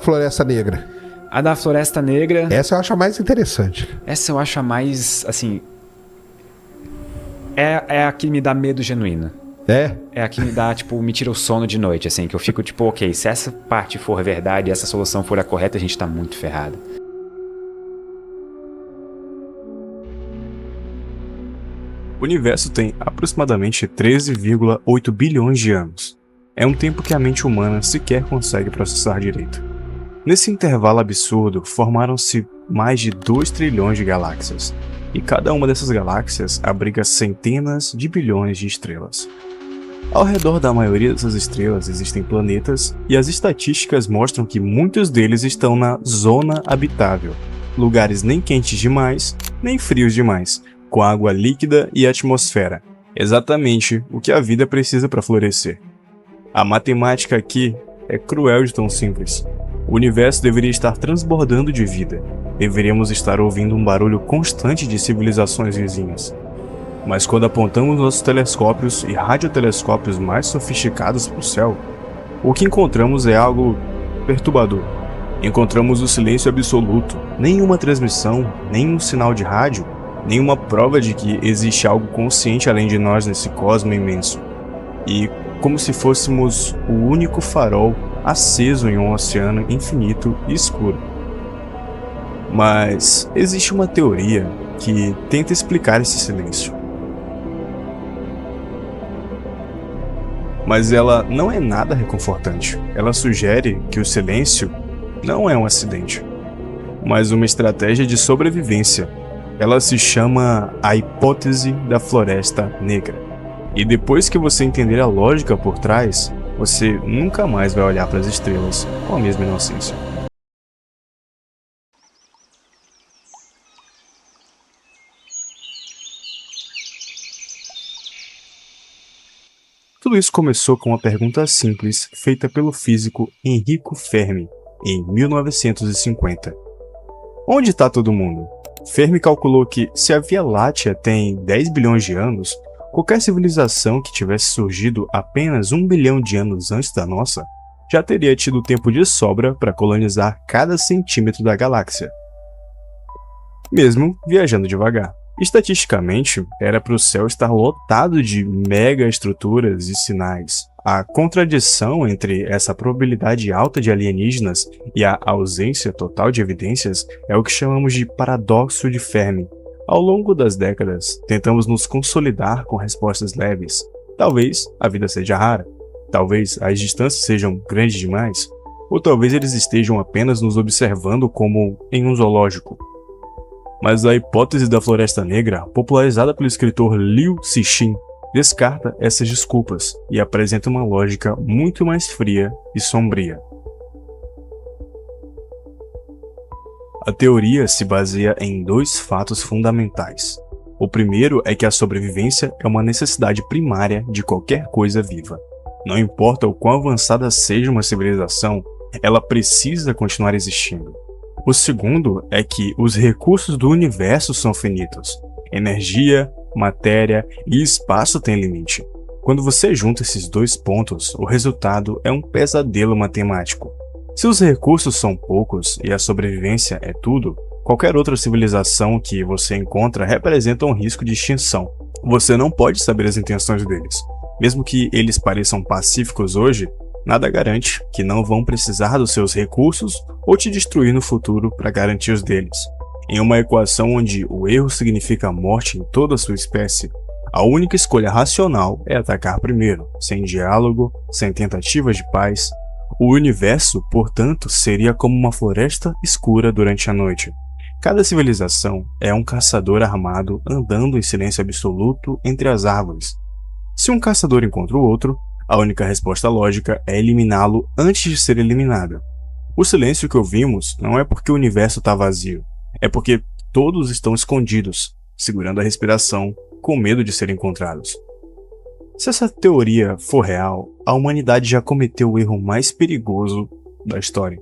Floresta Negra? A da Floresta Negra... Essa eu acho a mais interessante. Essa eu acho a mais, assim... É a que me dá medo genuíno. É? É a que me dá, tipo, me tira o sono de noite, assim. Que eu fico, tipo, ok, se essa parte for verdade e essa solução for a correta, a gente tá muito ferrado. O universo tem aproximadamente 13,8 bilhões de anos. É um tempo que a mente humana sequer consegue processar direito. Nesse intervalo absurdo, formaram-se mais de 2 trilhões de galáxias, e cada uma dessas galáxias abriga centenas de bilhões de estrelas. Ao redor da maioria dessas estrelas existem planetas, e as estatísticas mostram que muitos deles estão na zona habitável, lugares nem quentes demais, nem frios demais, com água líquida e atmosfera, exatamente o que a vida precisa para florescer. A matemática aqui é cruel de tão simples. O universo deveria estar transbordando de vida. Deveríamos estar ouvindo um barulho constante de civilizações vizinhas. Mas quando apontamos nossos telescópios e radiotelescópios mais sofisticados para o céu, o que encontramos é algo perturbador. Encontramos o silêncio absoluto, nenhuma transmissão, nenhum sinal de rádio, nenhuma prova de que existe algo consciente além de nós nesse cosmo imenso. E como se fôssemos o único farol aceso em um oceano infinito e escuro. Mas existe uma teoria que tenta explicar esse silêncio. Mas ela não é nada reconfortante. Ela sugere que o silêncio não é um acidente, mas uma estratégia de sobrevivência. Ela se chama a hipótese da Floresta Negra. E depois que você entender a lógica por trás, você nunca mais vai olhar para as estrelas com a mesma inocência. Tudo isso começou com uma pergunta simples feita pelo físico Enrico Fermi, em 1950. Onde está todo mundo? Fermi calculou que, se a Via Láctea tem 10 bilhões de anos, qualquer civilização que tivesse surgido apenas 1 bilhão de anos antes da nossa, já teria tido tempo de sobra para colonizar cada centímetro da galáxia, mesmo viajando devagar. Estatisticamente, era para o céu estar lotado de mega estruturas e sinais. A contradição entre essa probabilidade alta de alienígenas e a ausência total de evidências é o que chamamos de paradoxo de Fermi. Ao longo das décadas, tentamos nos consolidar com respostas leves. Talvez a vida seja rara, talvez as distâncias sejam grandes demais, ou talvez eles estejam apenas nos observando como em um zoológico. Mas a hipótese da Floresta Negra, popularizada pelo escritor Liu Cixin, descarta essas desculpas e apresenta uma lógica muito mais fria e sombria. A teoria se baseia em 2 fatos fundamentais. O primeiro é que a sobrevivência é uma necessidade primária de qualquer coisa viva. Não importa o quão avançada seja uma civilização, ela precisa continuar existindo. O segundo é que os recursos do universo são finitos. Energia, matéria e espaço têm limite. Quando você junta esses 2 pontos, o resultado é um pesadelo matemático. Se os recursos são poucos e a sobrevivência é tudo, qualquer outra civilização que você encontra representa um risco de extinção. Você não pode saber as intenções deles. Mesmo que eles pareçam pacíficos hoje, nada garante que não vão precisar dos seus recursos ou te destruir no futuro para garantir os deles. Em uma equação onde o erro significa a morte em toda a sua espécie, a única escolha racional é atacar primeiro, sem diálogo, sem tentativas de paz. O universo, portanto, seria como uma floresta escura durante a noite. Cada civilização é um caçador armado andando em silêncio absoluto entre as árvores. Se um caçador encontra o outro, a única resposta lógica é eliminá-lo antes de ser eliminado. O silêncio que ouvimos não é porque o universo está vazio, é porque todos estão escondidos, segurando a respiração, com medo de serem encontrados. Se essa teoria for real, a humanidade já cometeu o erro mais perigoso da história.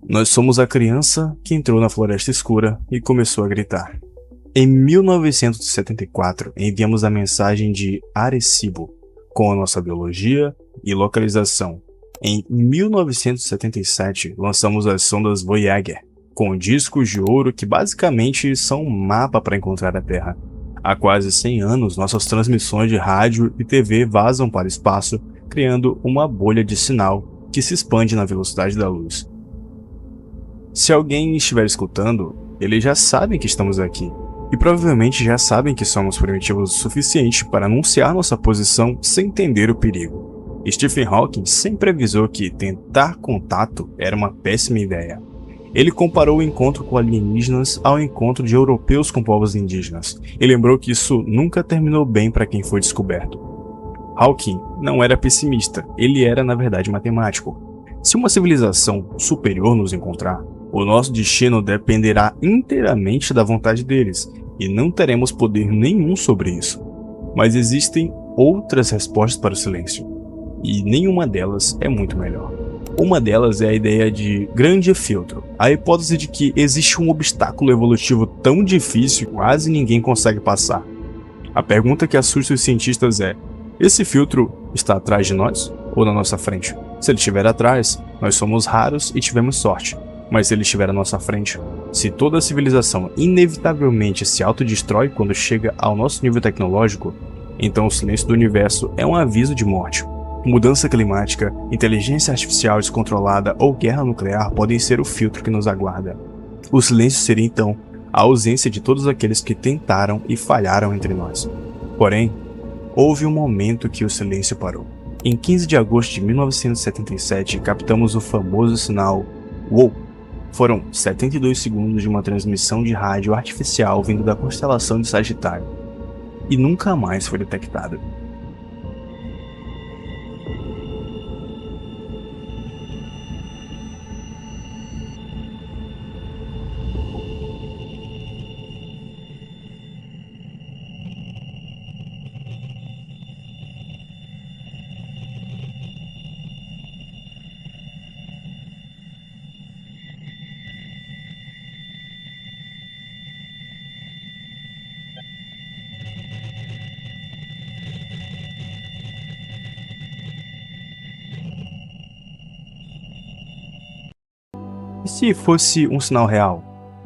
Nós somos a criança que entrou na floresta escura e começou a gritar. Em 1974, enviamos a mensagem de Arecibo, com a nossa biologia e localização. Em 1977, lançamos as sondas Voyager, com discos de ouro que basicamente são um mapa para encontrar a Terra. Há quase 100 anos, nossas transmissões de rádio e TV vazam para o espaço, criando uma bolha de sinal que se expande na velocidade da luz. Se alguém estiver escutando, eles já sabem que estamos aqui, e provavelmente já sabem que somos primitivos o suficiente para anunciar nossa posição sem entender o perigo. Stephen Hawking sempre avisou que tentar contato era uma péssima ideia. Ele comparou o encontro com alienígenas ao encontro de europeus com povos indígenas, e lembrou que isso nunca terminou bem para quem foi descoberto. Hawking não era pessimista, ele era na verdade matemático. Se uma civilização superior nos encontrar, o nosso destino dependerá inteiramente da vontade deles, e não teremos poder nenhum sobre isso. Mas existem outras respostas para o silêncio, e nenhuma delas é muito melhor. Uma delas é a ideia de grande filtro, a hipótese de que existe um obstáculo evolutivo tão difícil que quase ninguém consegue passar. A pergunta que assusta os cientistas é: esse filtro está atrás de nós ou na nossa frente? Se ele estiver atrás, nós somos raros e tivemos sorte. Mas se ele estiver à nossa frente, se toda a civilização inevitavelmente se autodestrói quando chega ao nosso nível tecnológico, então o silêncio do universo é um aviso de morte. Mudança climática, inteligência artificial descontrolada ou guerra nuclear podem ser o filtro que nos aguarda. O silêncio seria então a ausência de todos aqueles que tentaram e falharam entre nós. Porém, houve um momento que o silêncio parou. Em 15 de agosto de 1977, captamos o famoso sinal WOW. Foram 72 segundos de uma transmissão de rádio artificial vindo da constelação de Sagitário, e nunca mais foi detectado. E se fosse um sinal real?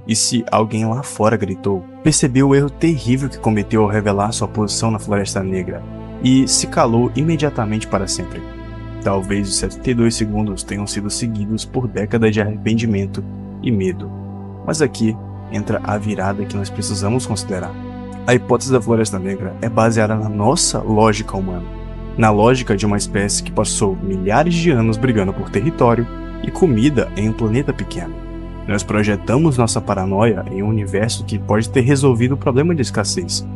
E se alguém lá fora gritou, percebeu o erro terrível que cometeu ao revelar sua posição na Floresta Negra e se calou imediatamente para sempre? Talvez os 72 segundos tenham sido seguidos por décadas de arrependimento e medo. Mas aqui entra a virada que nós precisamos considerar. A hipótese da Floresta Negra é baseada na nossa lógica humana, na lógica de uma espécie que passou milhares de anos brigando por território e comida em um planeta pequeno. Nós projetamos nossa paranoia em um universo que pode ter resolvido o problema de escassez.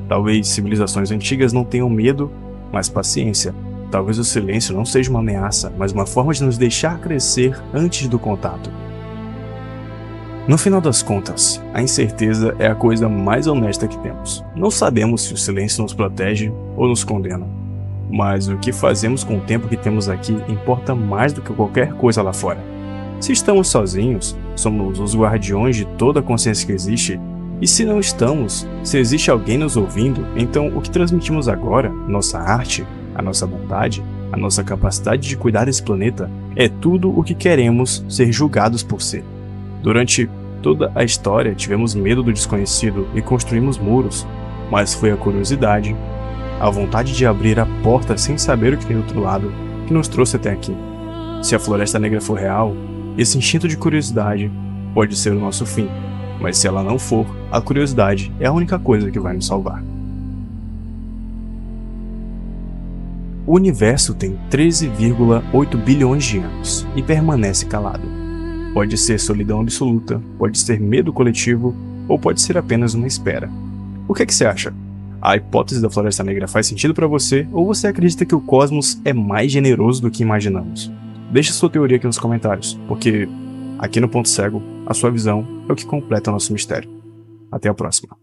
Talvez civilizações antigas não tenham medo, mas paciência. Talvez o silêncio não seja uma ameaça, mas uma forma de nos deixar crescer antes do contato. No final das contas, a incerteza é a coisa mais honesta que temos. Não sabemos se o silêncio nos protege ou nos condena. Mas o que fazemos com o tempo que temos aqui importa mais do que qualquer coisa lá fora. Se estamos sozinhos, somos os guardiões de toda a consciência que existe, e se não estamos, se existe alguém nos ouvindo, então o que transmitimos agora, nossa arte, a nossa vontade, a nossa capacidade de cuidar desse planeta, é tudo o que queremos ser julgados por ser. Durante toda a história tivemos medo do desconhecido e construímos muros, mas foi a curiosidade, a vontade de abrir a porta sem saber o que tem do outro lado, que nos trouxe até aqui. Se a Floresta Negra for real, esse instinto de curiosidade pode ser o nosso fim, mas se ela não for, a curiosidade é a única coisa que vai nos salvar. O universo tem 13,8 bilhões de anos e permanece calado. Pode ser solidão absoluta, pode ser medo coletivo, ou pode ser apenas uma espera. O que você acha? A hipótese da Floresta Negra faz sentido para você, ou você acredita que o cosmos é mais generoso do que imaginamos? Deixe sua teoria aqui nos comentários, porque aqui no Ponto Cego, a sua visão é o que completa o nosso mistério. Até a próxima.